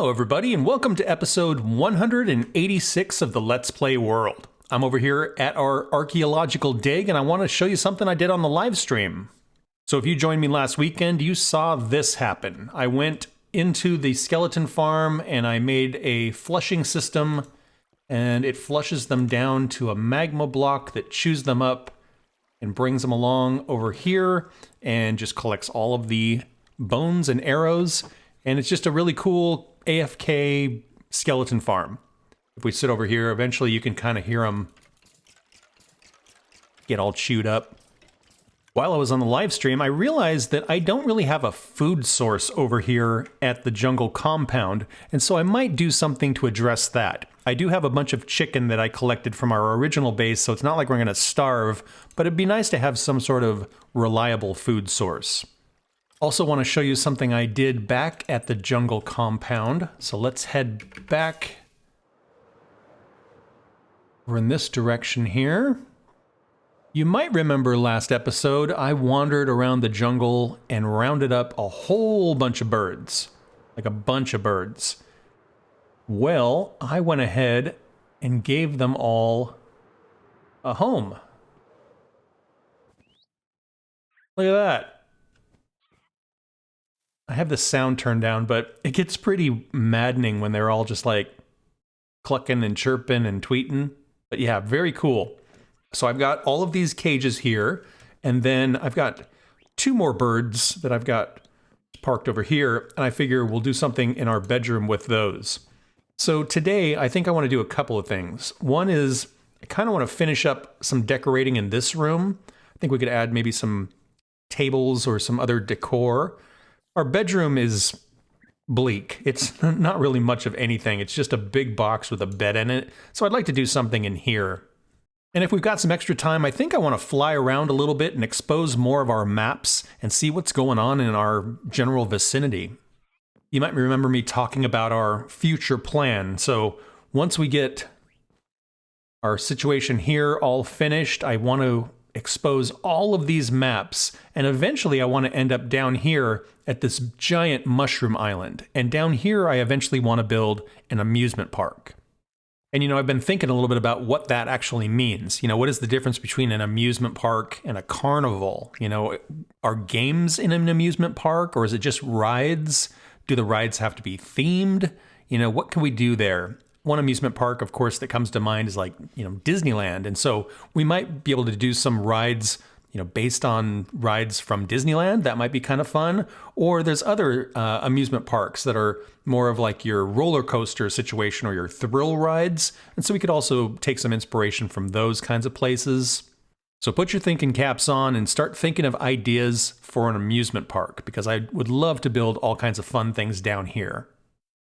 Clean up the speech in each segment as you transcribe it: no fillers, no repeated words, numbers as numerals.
Hello everybody and welcome to episode 186 of the Let's Play world. I'm over here at our archaeological dig and I want to show you something I did on the live stream. So if you joined me last weekend, you saw this happen. I went into the skeleton farm and I made a flushing system and it flushes them down to a magma block that chews them up and brings them along over here and just collects all of the bones and arrows. And it's just a really cool AFK skeleton farm. If we sit over here, eventually you can kind of hear them get all chewed up. While I was on the live stream, I realized that I don't really have a food source over here at the jungle compound, and so I might do something to address that. I do have a bunch of chicken that I collected from our original base, so it's not like we're going to starve, but it'd be nice to have some sort of reliable food source. Also want to show you something I did back at the jungle compound. So let's head back. We're in this direction here. You might remember last episode, I wandered around the jungle and rounded up a whole bunch of birds. Like a bunch of birds. Well, I went ahead and gave them all a home. Look at that. I have the sound turned down, but it gets pretty maddening when they're all just like clucking and chirping and tweeting. But yeah, very cool. So I've got all of these cages here, and then I've got two more birds that I've got parked over here, and I figure we'll do something in our bedroom with those. So today, I think I want to do a couple of things. One is I kind of want to finish up some decorating in this room. I think we could add maybe some tables or some other decor. Our bedroom is bleak. It's not really much of anything. It's just a big box with a bed in it. So I'd like to do something in here. And if we've got some extra time, I think I want to fly around a little bit and expose more of our maps and see what's going on in our general vicinity. You might remember me talking about our future plan. So once we get our situation here all finished, I want to expose all of these maps, and eventually I want to end up down here at this giant mushroom island. And down here I eventually want to build an amusement park. And you know, I've been thinking a little bit about what that actually means. You know, what is the difference between an amusement park and a carnival? You know, are games in an amusement park, or is it just rides? Do the rides have to be themed? You know, what can we do there? One amusement park, of course, that comes to mind is like, you know, Disneyland. And so we might be able to do some rides, you know, based on rides from Disneyland. That might be kind of fun. Or there's other amusement parks that are more of like your roller coaster situation or your thrill rides. And so we could also take some inspiration from those kinds of places. So put your thinking caps on and start thinking of ideas for an amusement park, because I would love to build all kinds of fun things down here.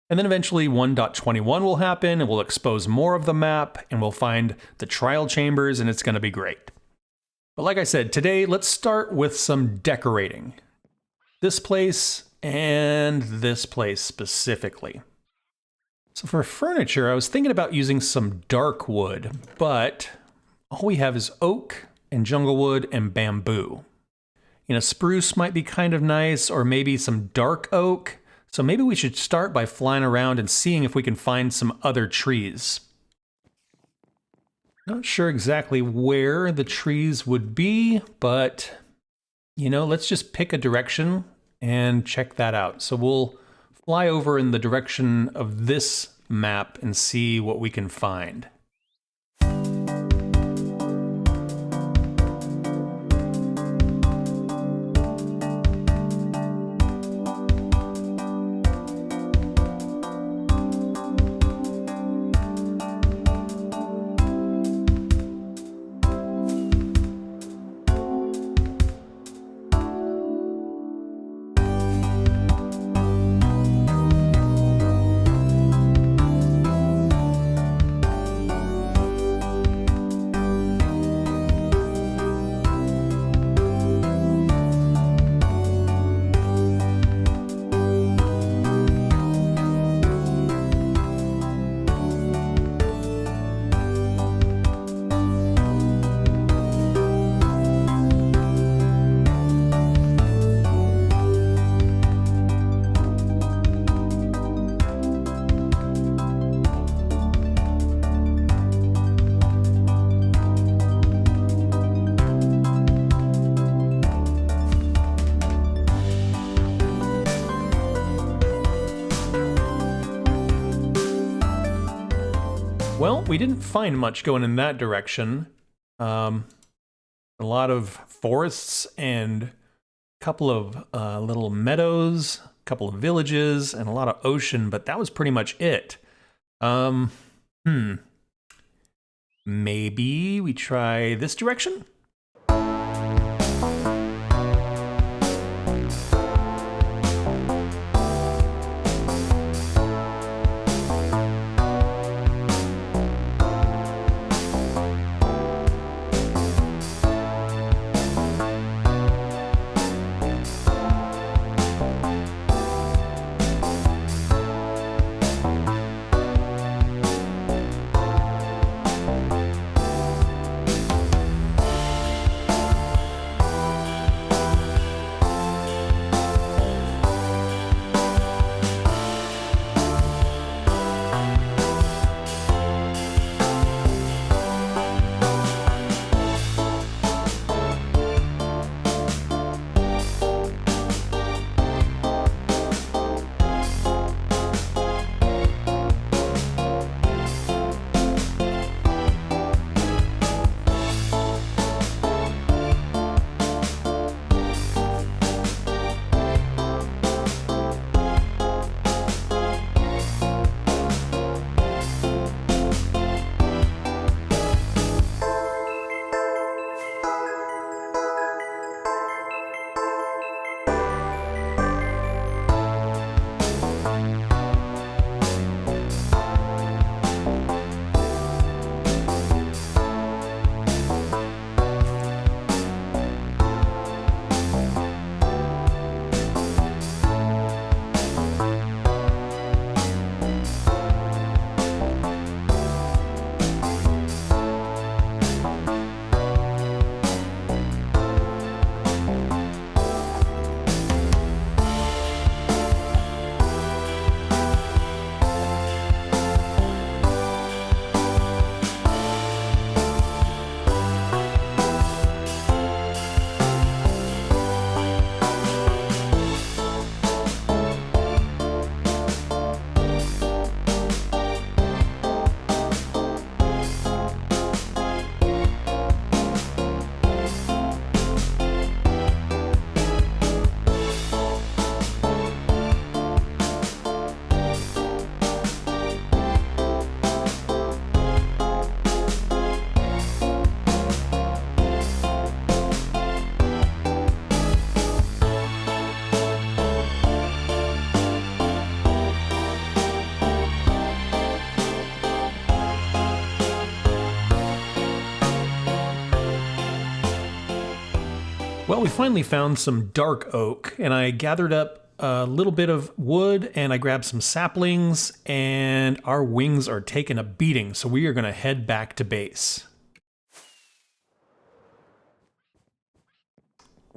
And then eventually 1.21 will happen and we'll expose more of the map and we'll find the trial chambers and it's going to be great. But like I said, today let's start with some decorating. This place and this place specifically. So for furniture, I was thinking about using some dark wood, but all we have is oak and jungle wood and bamboo. You know, spruce might be kind of nice, or maybe some dark oak. So maybe we should start by flying around and seeing if we can find some other trees. Not sure exactly where the trees would be, but, you know, let's just pick a direction and check that out. So we'll fly over in the direction of this map and see what we can find. we didn't find much going in that direction. A lot of forests and a couple of little meadows, a couple of villages, and a lot of ocean, but that was pretty much it. Maybe we try this direction? Well, we finally found some dark oak, and I gathered up a little bit of wood, and I grabbed some saplings, and our wings are taking a beating, so we are going to head back to base.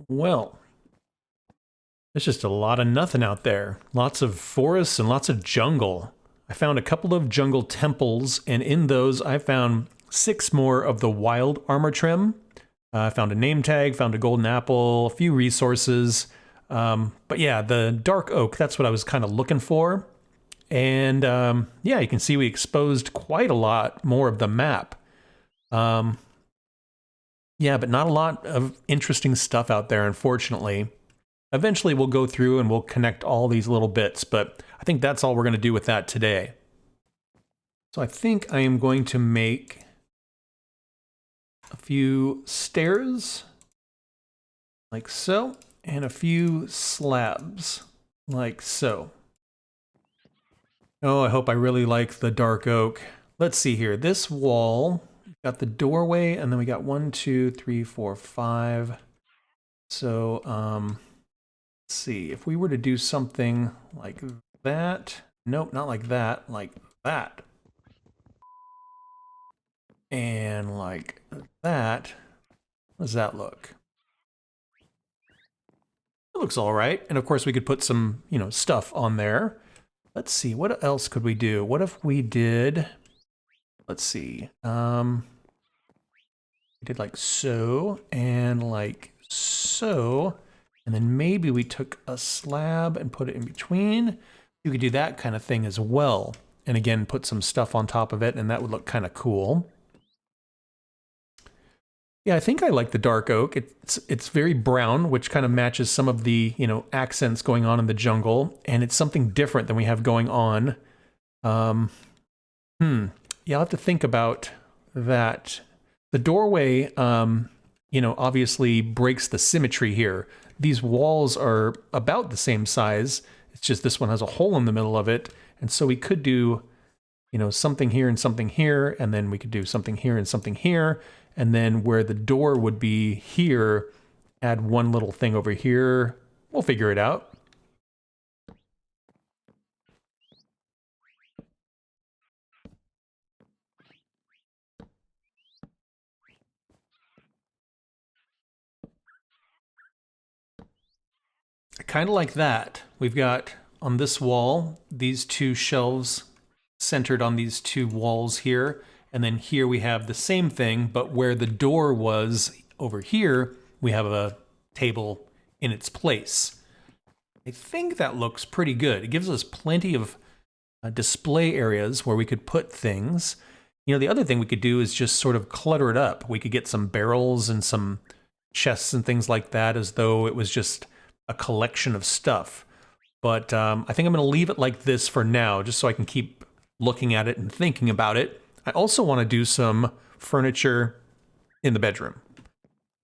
Well, there's just a lot of nothing out there. Lots of forests and lots of jungle. I found a couple of jungle temples, and in those I found 6 more of the wild armor trim. I found a name tag, found a golden apple, a few resources. But yeah, the dark oak, that's what I was kind of looking for. And yeah, you can see we exposed quite a lot more of the map. Yeah, but not a lot of interesting stuff out there, unfortunately. Eventually we'll go through and we'll connect all these little bits, but I think that's all we're going to do with that today. So I think I am going to make a few stairs, like so, and a few slabs, like so. Oh, I hope I really like the dark oak. Let's see here. This wall, got the doorway, and then we got 1, 2, 3, 4, 5. So, let's see. If we were to do something like that, nope, not like that, like that. And like that, how does that look? It looks all right. And of course we could put some, stuff on there. Let's see, what else could we do? What if we did, let's see, we did like so, and like so, and then maybe we took a slab and put it in between. You could do that kind of thing as well. and again, put some stuff on top of it, and that would look kind of cool. Yeah, I think I like the dark oak. It's very brown, which kind of matches some of the, you know, accents going on in the jungle, and it's something different than we have going on. Yeah, I'll have to think about that. The doorway, you know, obviously breaks the symmetry here. These walls are about the same size. It's just this one has a hole in the middle of it, and so we could do, you know, something here and something here, and then we could do something here and something here. And then where the door would be here, add one little thing over here. We'll figure it out. I kind of like that. We've got on this wall, these two shelves centered on these two walls here. And then here we have the same thing, but where the door was over here, we have a table in its place. I think that looks pretty good. It gives us plenty of display areas where we could put things. You know, the other thing we could do is just sort of clutter it up. We could get some barrels and some chests and things like that as though it was just a collection of stuff. But I think I'm going to leave it like this for now, just so I can keep looking at it and thinking about it. I also want to do some furniture in the bedroom.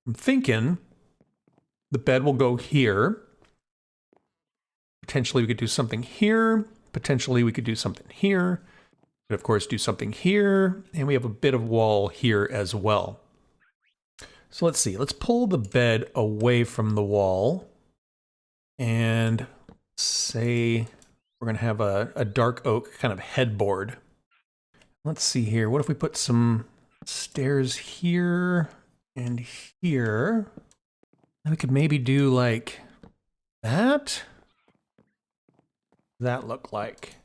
I'm thinking the bed will go here. Potentially we could do something here. Potentially we could do something here. But of course do something here. And we have a bit of wall here as well. So let's see. Let's pull the bed away from the wall. And say we're going to have a dark oak kind of headboard. Let's see here. What if we put some stairs here and here? And we could maybe do like that. What does that look like?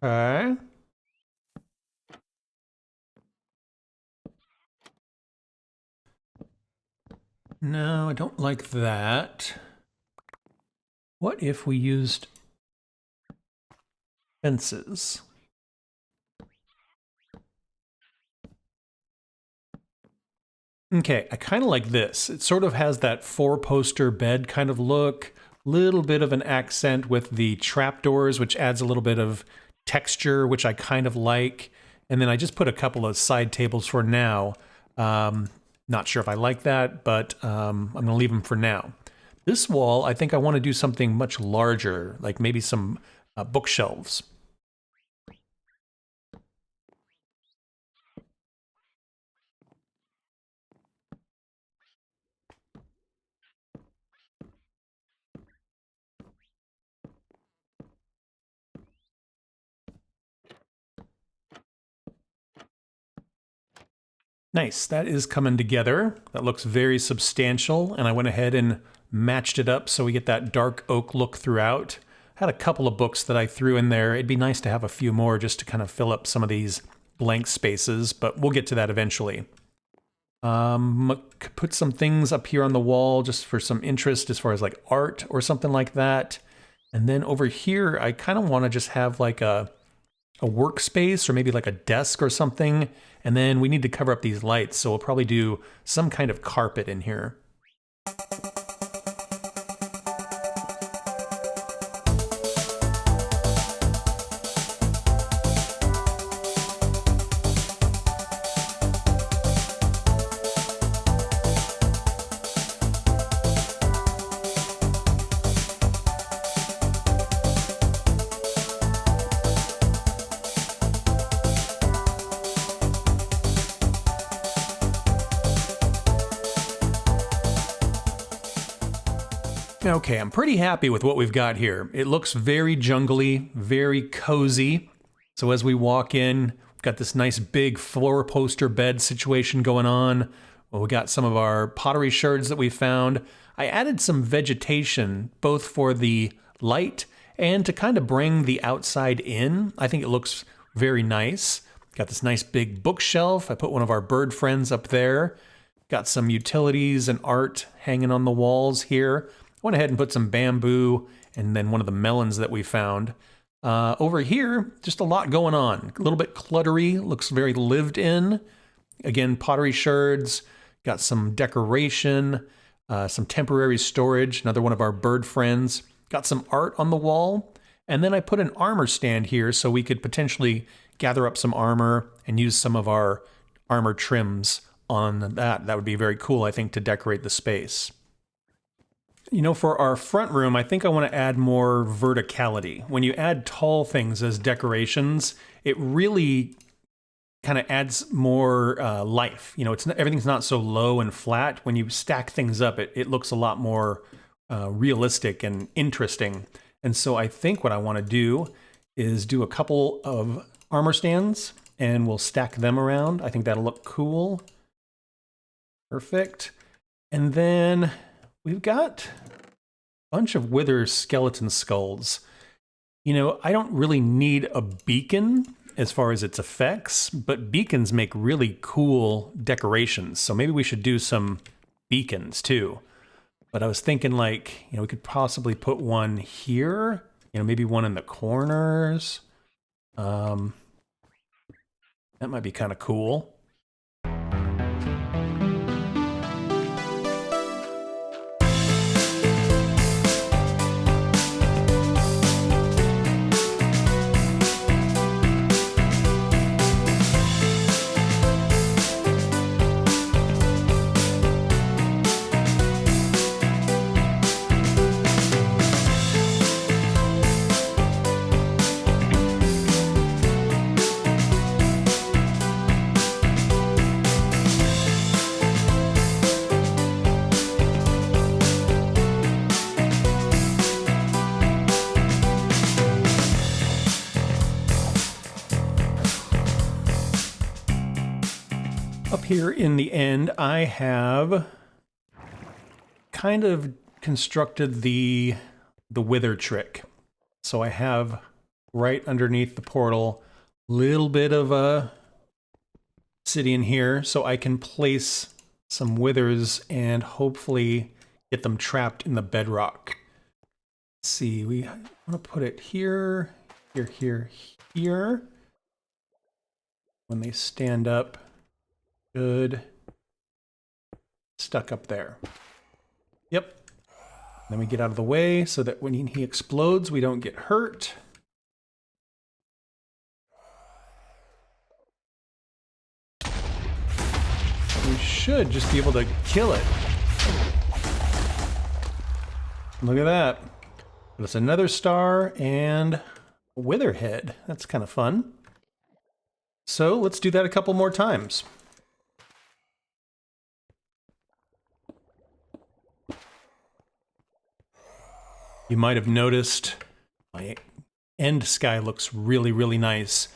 Okay. No, I don't like that. What if we used fences? Okay, I kind of like this. It sort of has that four-poster bed kind of look, little bit of an accent with the trapdoors, which adds a little bit of texture, which I kind of like. And then I just put a couple of side tables for now. Not sure if I like that, but I'm going to leave them for now. This wall, I think I want to do something much larger, like maybe some bookshelves. Nice, that is coming together. That looks very substantial, and I went ahead and matched it up so we get that dark oak look throughout. I had a couple of books that I threw in there. It'd be nice to have a few more just to kind of fill up some of these blank spaces, but we'll get to that eventually. Put some things up here on the wall just for some interest as far as like art or something like that. And then over here, I kind of want to just have like a workspace or maybe like a desk or something. And then we need to cover up these lights, so we'll probably do some kind of carpet in here. Okay, I'm pretty happy with what we've got here. It looks very jungly, very cozy. So as we walk in, we've got this nice big floor poster bed situation going on. Well, we got some of our pottery shards that we found. I added some vegetation, both for the light and to kind of bring the outside in. I think it looks very nice. Got this nice big bookshelf. I put one of our bird friends up there. Got some utilities and art hanging on the walls here. Went ahead and put some bamboo and then one of the melons that we found. Over here, just a lot going on. A little bit cluttery, looks very lived in. Again, pottery sherds, got some decoration, some temporary storage, another one of our bird friends. Got some art on the wall. And then I put an armor stand here so we could potentially gather up some armor and use some of our armor trims on that. That would be very cool, I think, to decorate the space. You know, for our front room, I think I want to add more verticality. When you add tall things as decorations, it really kind of adds more life. You know, everything's not so low and flat. When you stack things up, it looks a lot more realistic and interesting. And so I think what I want to do is do a couple of armor stands and we'll stack them around. I think that'll look cool. Perfect. And then we've got a bunch of wither skeleton skulls. You know, I don't really need a beacon as far as its effects, but beacons make really cool decorations. So maybe we should do some beacons too. But I was thinking, like, you know, we could possibly put one here, you know, maybe one in the corners. That might be kind of cool. Up here in the end, I have kind of constructed the wither trick. So I have right underneath the portal a little bit of a obsidian here, so I can place some withers and hopefully get them trapped in the bedrock. Let's see, we want to put it here, here, here, here. When they stand up, good. Stuck up there. Yep. Then we get out of the way so that when he explodes, we don't get hurt. We should just be able to kill it. Look at that. That's another star and a wither head. That's kind of fun. So let's do that a couple more times. You might have noticed my end sky looks really, really nice.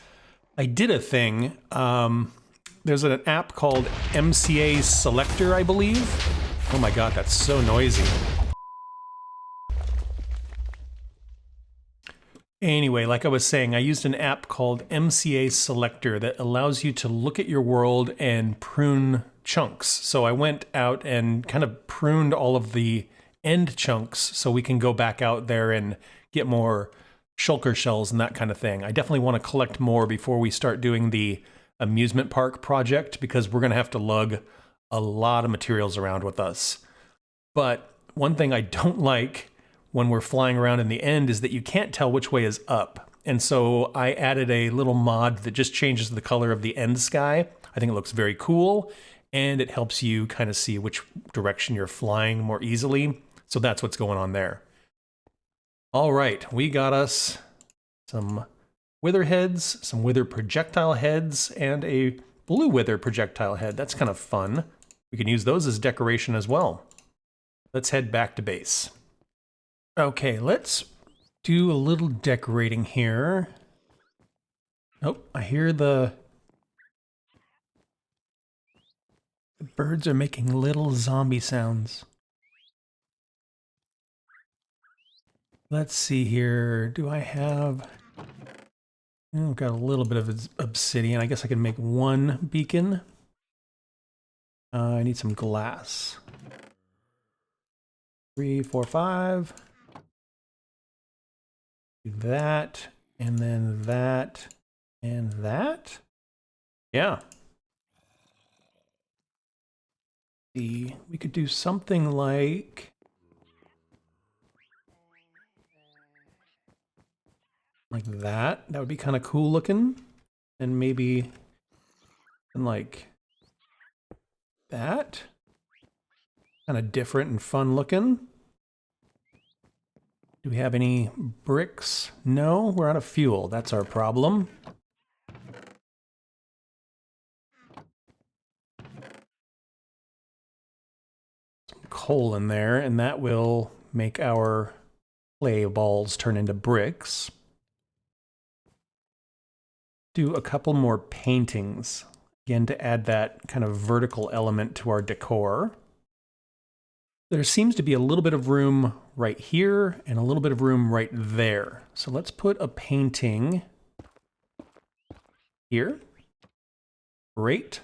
I did a thing. There's an app called MCA Selector, I believe. Oh my god, that's so noisy. Anyway, like I was saying, I used an app called MCA Selector that allows you to look at your world and prune chunks. So I went out and kind of pruned all of the end chunks so we can go back out there and get more shulker shells and that kind of thing. I definitely want to collect more before we start doing the amusement park project because we're going to have to lug a lot of materials around with us. But one thing I don't like when we're flying around in the end is that you can't tell which way is up. And so I added a little mod that just changes the color of the end sky. I think it looks very cool and it helps you kind of see which direction you're flying more easily. So that's what's going on there. All right, we got us some wither heads, some wither projectile heads, and a blue wither projectile head. That's kind of fun. We can use those as decoration as well. Let's head back to base. Okay, let's do a little decorating here. Oh, I hear the birds are making little zombie sounds. Let's see here. Do I have... Oh, I've got a little bit of obsidian. I guess I can make one beacon. I need some glass. 3, 4, 5. Do that. And then that and that. Yeah. See, we could do something like that. That would be kind of cool looking. And maybe like that. Kind of different and fun looking. Do we have any bricks? No, we're out of fuel. That's our problem. Some coal in there, and that will make our clay balls turn into bricks. Do a couple more paintings, again, to add that kind of vertical element to our decor. There seems to be a little bit of room right here and a little bit of room right there. So let's put a painting here. Great.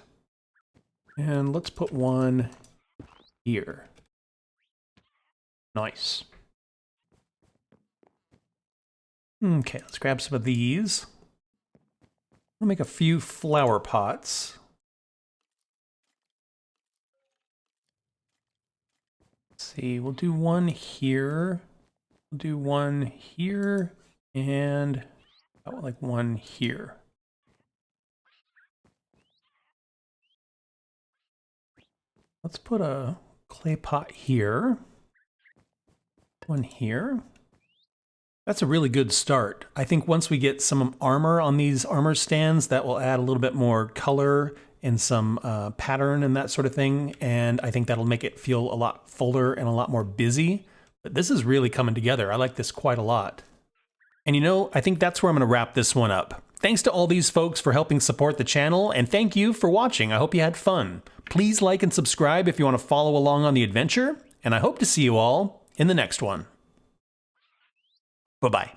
And let's put one here. Nice. Okay, let's grab some of these. I'll make a few flower pots. Let's see, we'll do one here. We'll do one here and like one here. Let's put a clay pot here. One here. That's a really good start. I think once we get some armor on these armor stands, that will add a little bit more color and some pattern and that sort of thing. And I think that'll make it feel a lot fuller and a lot more busy. But this is really coming together. I like this quite a lot. And you know, I think that's where I'm going to wrap this one up. Thanks to all these folks for helping support the channel, and thank you for watching. I hope you had fun. Please like and subscribe if you want to follow along on the adventure, and I hope to see you all in the next one. Bye-bye.